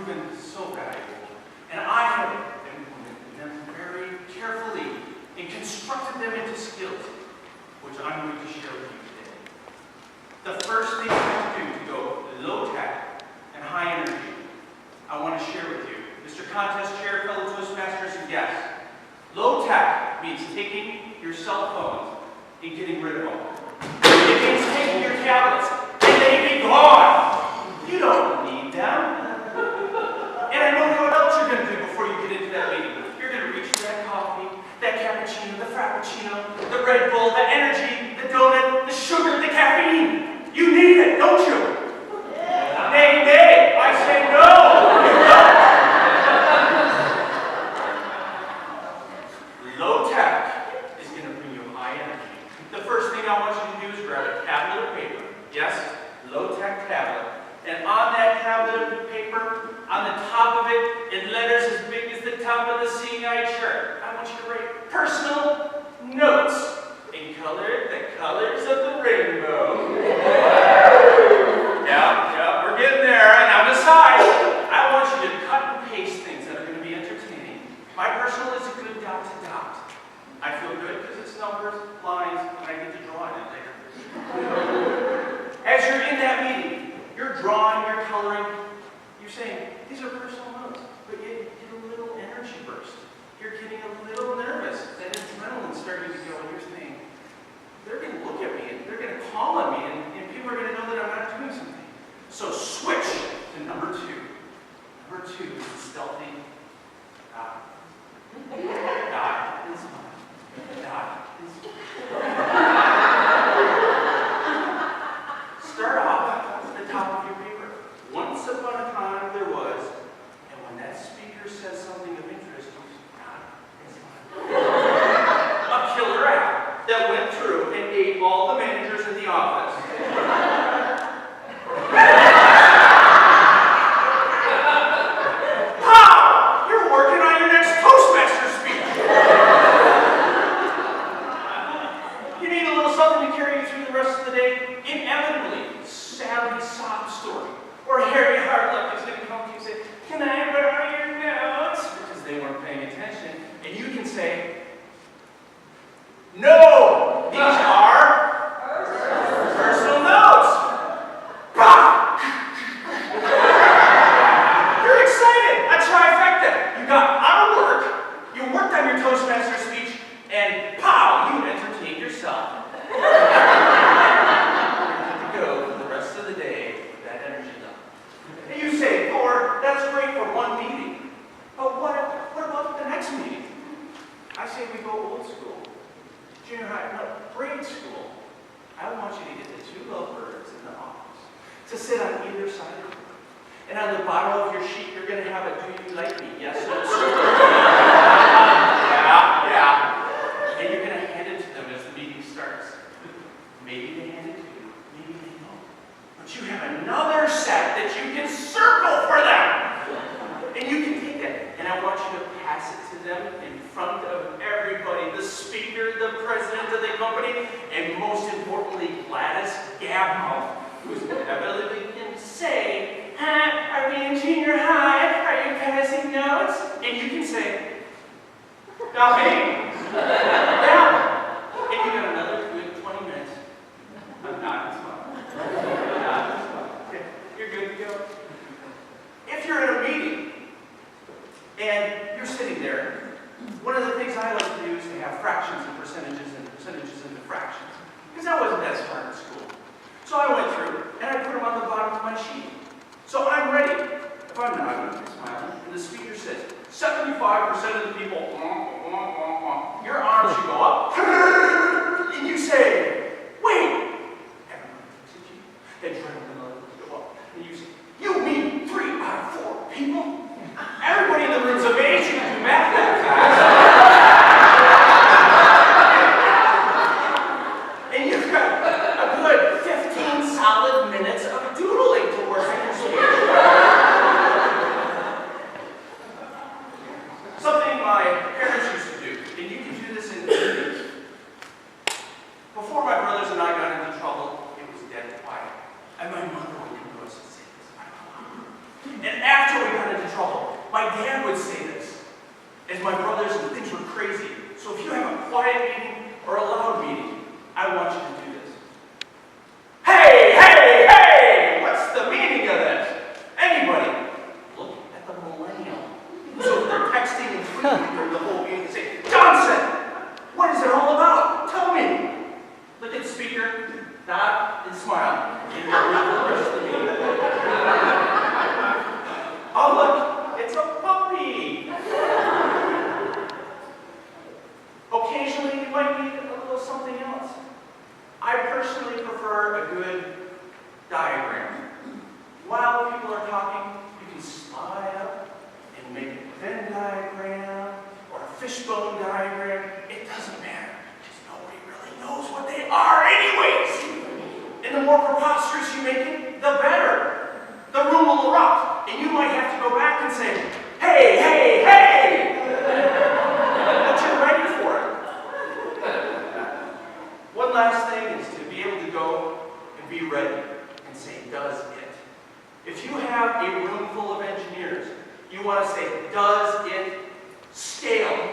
proven so valuable, and I have implemented them very carefully and constructed them into skills, which I'm going to share with you today. The first thing you have to do to go low tech and high energy, I want to share with you, Mr. Contest Chair, fellow Toastmasters, and guests. Low tech means taking your cell phones and getting rid of them. It means taking your tablets and they be gone. You don't need them. And I know what else you're going to do before you get into that meeting. You're going to reach for that coffee, that cappuccino, the frappuccino, the Red Bull, the energy, the donut, the sugar, the caffeine. You need it, don't you? Yeah. Nay, nay, I say no. You don't. Low tech is going to bring you high energy. The first thing I want you to do is grab a tablet of paper. Yes, low tech tablet. And on that tablet of paper, on the top of it, in letters as big as the top of the seeing eye chart, I want you to write personal notes in the colors of the rainbow. Yeah, we're getting there. And on the side, I want you to cut and paste things that are going to be entertaining. My personal is a good dot to dot. I feel good because it's numbers, lines, and I get to draw in it later. As you're in that meeting, you're drawing, you're coloring, you're saying, these are personal notes, but yet you get a little energy burst. You're getting a little nervous. That adrenaline's starting to go, and you're saying, they're going to look at me, and they're going to call on me, and people are going to know that I'm not doing something. So switch to number two. Number two is the stealthy dot. Dot and smile. Dot and smile. Start off at the top of your paper. Once upon a time there was, and when that speaker says something of interest, a killer app that went through and ate all the managers in the office. How? You're working on your next Toastmaster speech. You need a little something to carry you through the rest of the day. Inevitably, Sally's sob story, or Harry Hardluck is going to come to you and say, can I borrow your notes? Because they weren't paying attention. And you can say, no, these are personal notes. Bah! You're excited, a trifecta. You got out of work, you worked on your Toastmaster speech, and pow, you entertained yourself. Go for the rest of the day with that energy level. And you say, Thor, that's great for one meeting. But what about the next meeting? I say we go old school. Junior high, no, grade school. I want you to get the two lovebirds in the office to sit on either side of you. And on the bottom of your sheet, you're going to have a do you like me? Yes, no, sir. Yeah. And you're going to hand it to them as the meeting starts. Maybe they hand it to you, maybe they don't. But you have another set that you can circle for them. And you can take that, and I want you to pass it to them in front of everybody, the speaker, the president of the company, and most importantly, Gladys Gabmo, who's inevitably going to say, are we in junior high? Are you passing notes? And you can say, not me. Yeah. And you got another good 20 minutes. I'm not as well. Okay, you're good to go. If you're in a meeting and you're sitting there, one of the things I like to do is to have fractions and percentages into fractions. Because I wasn't that smart in school. So I went through and I put them on the bottom of my sheet. So I'm ready. If I'm nodding, I'm smiling, and the speaker says, 75% of the people, your arms should go up, and you say, wait. Adrenaline levels go up. And you say, you mean 3 out of 4 people? Everybody in the room's of age, you can do math that fast. And you've got a good 15 solid minutes of doodling to work on your speech. Something my parents used to do, and you can do this in meetings. Before My dad would say this, as my brothers and things were crazy. So if you have a quiet meeting or a loud meeting, I want you to do this. Hey, hey, hey! What's the meaning of this? Anybody? Look at the millennial. So they're texting and tweeting during the whole meeting and say, Thomsen, what is it all about? Tell me. Look at the speaker, nod, and smile. And you'll read the rest of the meeting. Oh, look, it's a puppy. Occasionally, you might need a little something else. I personally prefer a good diagram. While people are talking, you can slide up and make a Venn diagram or a fishbone diagram. It doesn't matter, because nobody really knows what they are anyways. And the more preposterous you make it, the better. The room will erupt, and you might have to go back and say, hey, hey, hey! But you're ready for it. One last thing is to be able to go and be ready and say, does it? If you have a room full of engineers, you want to say, does it scale?